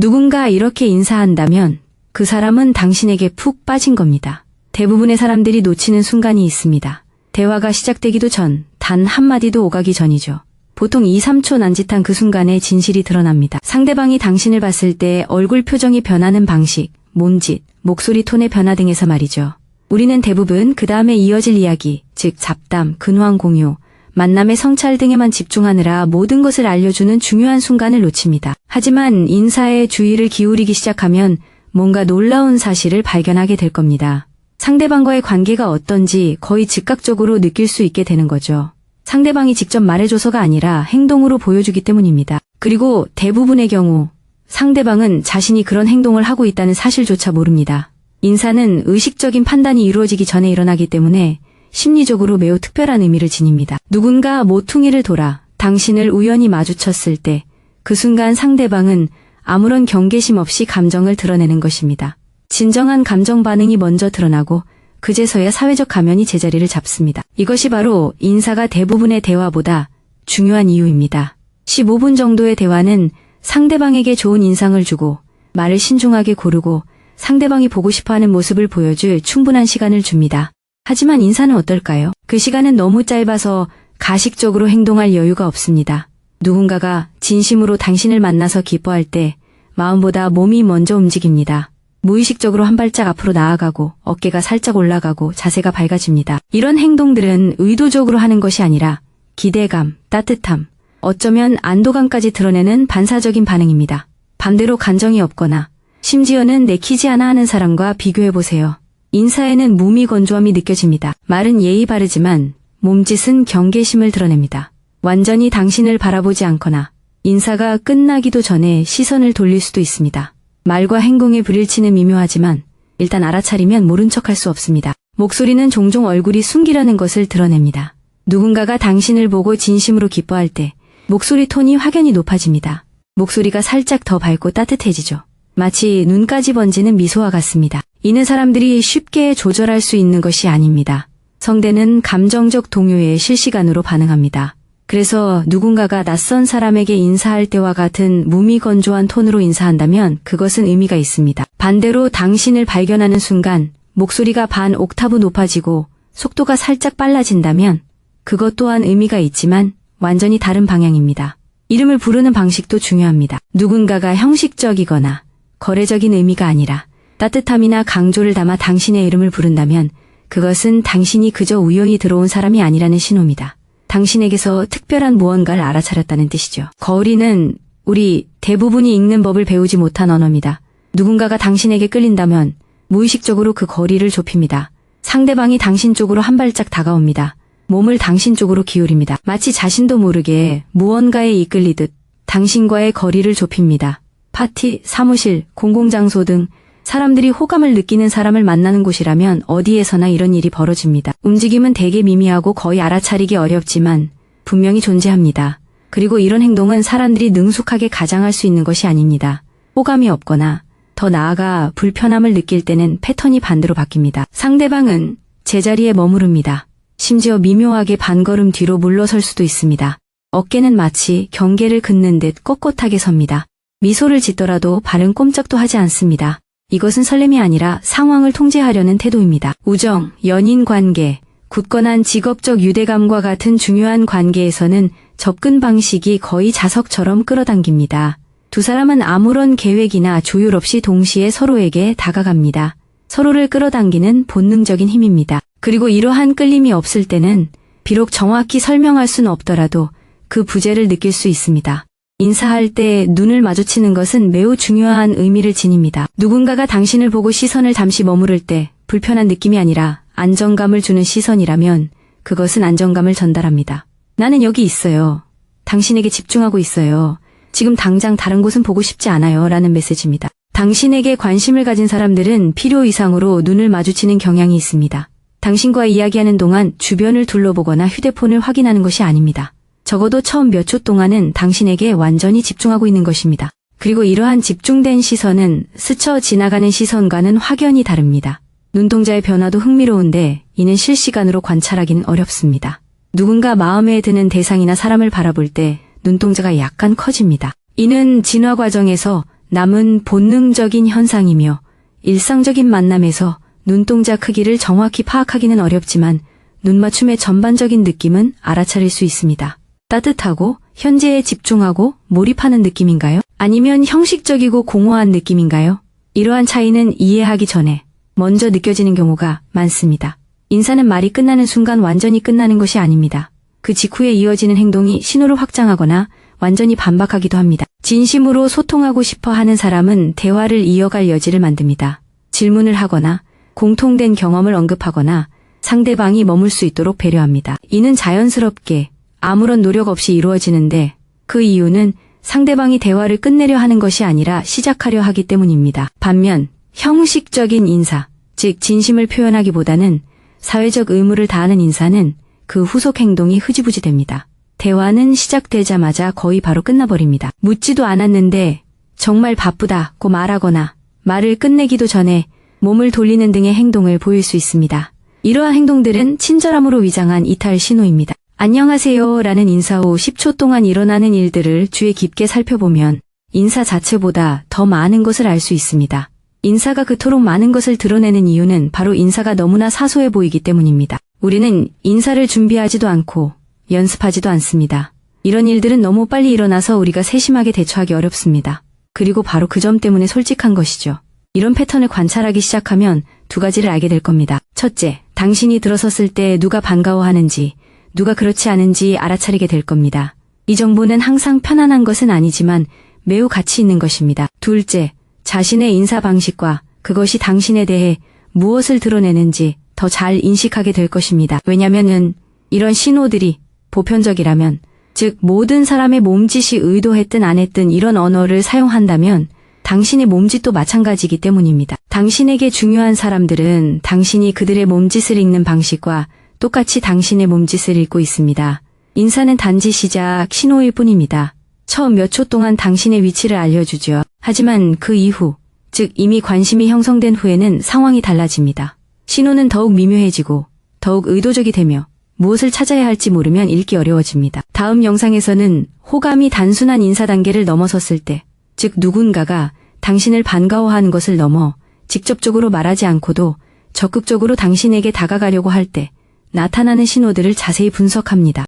누군가 이렇게 인사한다면 그 사람은 당신에게 푹 빠진 겁니다. 대부분의 사람들이 놓치는 순간이 있습니다. 대화가 시작되기도 전, 단 한마디도 오가기 전이죠. 보통 2, 3초 남짓한 그 순간에 진실이 드러납니다. 상대방이 당신을 봤을 때 얼굴 표정이 변하는 방식, 몸짓, 목소리 톤의 변화 등에서 말이죠. 우리는 대부분 그 다음에 이어질 이야기, 즉 잡담, 근황 공유, 만남의 성찰 등에만 집중하느라 모든 것을 알려주는 중요한 순간을 놓칩니다. 하지만 인사에 주의를 기울이기 시작하면 뭔가 놀라운 사실을 발견하게 될 겁니다. 상대방과의 관계가 어떤지 거의 즉각적으로 느낄 수 있게 되는 거죠. 상대방이 직접 말해줘서가 아니라 행동으로 보여주기 때문입니다. 그리고 대부분의 경우 상대방은 자신이 그런 행동을 하고 있다는 사실조차 모릅니다. 인사는 의식적인 판단이 이루어지기 전에 일어나기 때문에 심리적으로 매우 특별한 의미를 지닙니다. 누군가 모퉁이를 돌아 당신을 우연히 마주쳤을 때 그 순간 상대방은 아무런 경계심 없이 감정을 드러내는 것입니다. 진정한 감정 반응이 먼저 드러나고 그제서야 사회적 가면이 제자리를 잡습니다. 이것이 바로 인사가 대부분의 대화보다 중요한 이유입니다. 15분 정도의 대화는 상대방에게 좋은 인상을 주고 말을 신중하게 고르고 상대방이 보고 싶어하는 모습을 보여줄 충분한 시간을 줍니다. 하지만 인사는 어떨까요? 그 시간은 너무 짧아서 가식적으로 행동할 여유가 없습니다. 누군가가 진심으로 당신을 만나서 기뻐할 때 마음보다 몸이 먼저 움직입니다. 무의식적으로 한 발짝 앞으로 나아가고 어깨가 살짝 올라가고 자세가 밝아집니다. 이런 행동들은 의도적으로 하는 것이 아니라 기대감, 따뜻함, 어쩌면 안도감까지 드러내는 반사적인 반응입니다. 반대로 감정이 없거나 심지어는 내키지 않아 하는 사람과 비교해보세요. 인사에는 무미건조함이 느껴집니다. 말은 예의 바르지만 몸짓은 경계심을 드러냅니다. 완전히 당신을 바라보지 않거나 인사가 끝나기도 전에 시선을 돌릴 수도 있습니다. 말과 행동에 불일치는 미묘하지만 일단 알아차리면 모른 척할 수 없습니다. 목소리는 종종 얼굴이 숨기려는 것을 드러냅니다. 누군가가 당신을 보고 진심으로 기뻐할 때 목소리 톤이 확연히 높아집니다. 목소리가 살짝 더 밝고 따뜻해지죠. 마치 눈까지 번지는 미소와 같습니다. 이는 사람들이 쉽게 조절할 수 있는 것이 아닙니다. 성대는 감정적 동요에 실시간으로 반응합니다. 그래서 누군가가 낯선 사람에게 인사할 때와 같은 무미건조한 톤으로 인사한다면 그것은 의미가 있습니다. 반대로 당신을 발견하는 순간 목소리가 반 옥타브 높아지고 속도가 살짝 빨라진다면 그것 또한 의미가 있지만 완전히 다른 방향입니다. 이름을 부르는 방식도 중요합니다. 누군가가 형식적이거나 거래적인 의미가 아니라 따뜻함이나 강조를 담아 당신의 이름을 부른다면 그것은 당신이 그저 우연히 들어온 사람이 아니라는 신호입니다. 당신에게서 특별한 무언가를 알아차렸다는 뜻이죠. 거리는 우리 대부분이 읽는 법을 배우지 못한 언어입니다. 누군가가 당신에게 끌린다면 무의식적으로 그 거리를 좁힙니다. 상대방이 당신 쪽으로 한 발짝 다가옵니다. 몸을 당신 쪽으로 기울입니다. 마치 자신도 모르게 무언가에 이끌리듯 당신과의 거리를 좁힙니다. 파티, 사무실, 공공장소 등 사람들이 호감을 느끼는 사람을 만나는 곳이라면 어디에서나 이런 일이 벌어집니다. 움직임은 되게 미미하고 거의 알아차리기 어렵지만 분명히 존재합니다. 그리고 이런 행동은 사람들이 능숙하게 가장할 수 있는 것이 아닙니다. 호감이 없거나 더 나아가 불편함을 느낄 때는 패턴이 반대로 바뀝니다. 상대방은 제자리에 머무릅니다. 심지어 미묘하게 반걸음 뒤로 물러설 수도 있습니다. 어깨는 마치 경계를 긋는 듯 꼿꼿하게 섭니다. 미소를 짓더라도 발은 꼼짝도 하지 않습니다. 이것은 설렘이 아니라 상황을 통제하려는 태도입니다. 우정, 연인 관계, 굳건한 직업적 유대감과 같은 중요한 관계에서는 접근 방식이 거의 자석처럼 끌어당깁니다. 두 사람은 아무런 계획이나 조율 없이 동시에 서로에게 다가갑니다. 서로를 끌어당기는 본능적인 힘입니다. 그리고 이러한 끌림이 없을 때는 비록 정확히 설명할 수는 없더라도 그 부재를 느낄 수 있습니다. 인사할 때 눈을 마주치는 것은 매우 중요한 의미를 지닙니다. 누군가가 당신을 보고 시선을 잠시 머무를 때 불편한 느낌이 아니라 안정감을 주는 시선이라면 그것은 안정감을 전달합니다. 나는 여기 있어요. 당신에게 집중하고 있어요. 지금 당장 다른 곳은 보고 싶지 않아요. 라는 메시지입니다. 당신에게 관심을 가진 사람들은 필요 이상으로 눈을 마주치는 경향이 있습니다. 당신과 이야기하는 동안 주변을 둘러보거나 휴대폰을 확인하는 것이 아닙니다. 적어도 처음 몇 초 동안은 당신에게 완전히 집중하고 있는 것입니다. 그리고 이러한 집중된 시선은 스쳐 지나가는 시선과는 확연히 다릅니다. 눈동자의 변화도 흥미로운데 이는 실시간으로 관찰하기는 어렵습니다. 누군가 마음에 드는 대상이나 사람을 바라볼 때 눈동자가 약간 커집니다. 이는 진화 과정에서 남은 본능적인 현상이며 일상적인 만남에서 눈동자 크기를 정확히 파악하기는 어렵지만 눈맞춤의 전반적인 느낌은 알아차릴 수 있습니다. 따뜻하고 현재에 집중하고 몰입하는 느낌인가요? 아니면 형식적이고 공허한 느낌인가요? 이러한 차이는 이해하기 전에 먼저 느껴지는 경우가 많습니다. 인사는 말이 끝나는 순간 완전히 끝나는 것이 아닙니다. 그 직후에 이어지는 행동이 신호를 확장하거나 완전히 반박하기도 합니다. 진심으로 소통하고 싶어 하는 사람은 대화를 이어갈 여지를 만듭니다. 질문을 하거나 공통된 경험을 언급하거나 상대방이 머물 수 있도록 배려합니다. 이는 자연스럽게 아무런 노력 없이 이루어지는데 그 이유는 상대방이 대화를 끝내려 하는 것이 아니라 시작하려 하기 때문입니다. 반면 형식적인 인사, 즉 진심을 표현하기보다는 사회적 의무를 다하는 인사는 그 후속 행동이 흐지부지 됩니다. 대화는 시작되자마자 거의 바로 끝나버립니다. 묻지도 않았는데 정말 바쁘다고 말하거나 말을 끝내기도 전에 몸을 돌리는 등의 행동을 보일 수 있습니다. 이러한 행동들은 친절함으로 위장한 이탈 신호입니다. 안녕하세요 라는 인사 후 10초 동안 일어나는 일들을 주의 깊게 살펴보면 인사 자체보다 더 많은 것을 알 수 있습니다. 인사가 그토록 많은 것을 드러내는 이유는 바로 인사가 너무나 사소해 보이기 때문입니다. 우리는 인사를 준비하지도 않고 연습하지도 않습니다. 이런 일들은 너무 빨리 일어나서 우리가 세심하게 대처하기 어렵습니다. 그리고 바로 그 점 때문에 솔직한 것이죠. 이런 패턴을 관찰하기 시작하면 두 가지를 알게 될 겁니다. 첫째, 당신이 들어섰을 때 누가 반가워하는지, 누가 그렇지 않은지 알아차리게 될 겁니다. 이 정보는 항상 편안한 것은 아니지만 매우 가치 있는 것입니다. 둘째, 자신의 인사 방식과 그것이 당신에 대해 무엇을 드러내는지 더 잘 인식하게 될 것입니다. 왜냐면은 이런 신호들이 보편적이라면, 즉 모든 사람의 몸짓이 의도했든 안 했든 이런 언어를 사용한다면 당신의 몸짓도 마찬가지이기 때문입니다. 당신에게 중요한 사람들은 당신이 그들의 몸짓을 읽는 방식과 똑같이 당신의 몸짓을 읽고 있습니다. 인사는 단지 시작, 신호일 뿐입니다. 처음 몇 초 동안 당신의 위치를 알려주죠. 하지만 그 이후, 즉 이미 관심이 형성된 후에는 상황이 달라집니다. 신호는 더욱 미묘해지고 더욱 의도적이 되며 무엇을 찾아야 할지 모르면 읽기 어려워집니다. 다음 영상에서는 호감이 단순한 인사 단계를 넘어섰을 때, 즉 누군가가 당신을 반가워하는 것을 넘어 직접적으로 말하지 않고도 적극적으로 당신에게 다가가려고 할 때 나타나는 신호들을 자세히 분석합니다.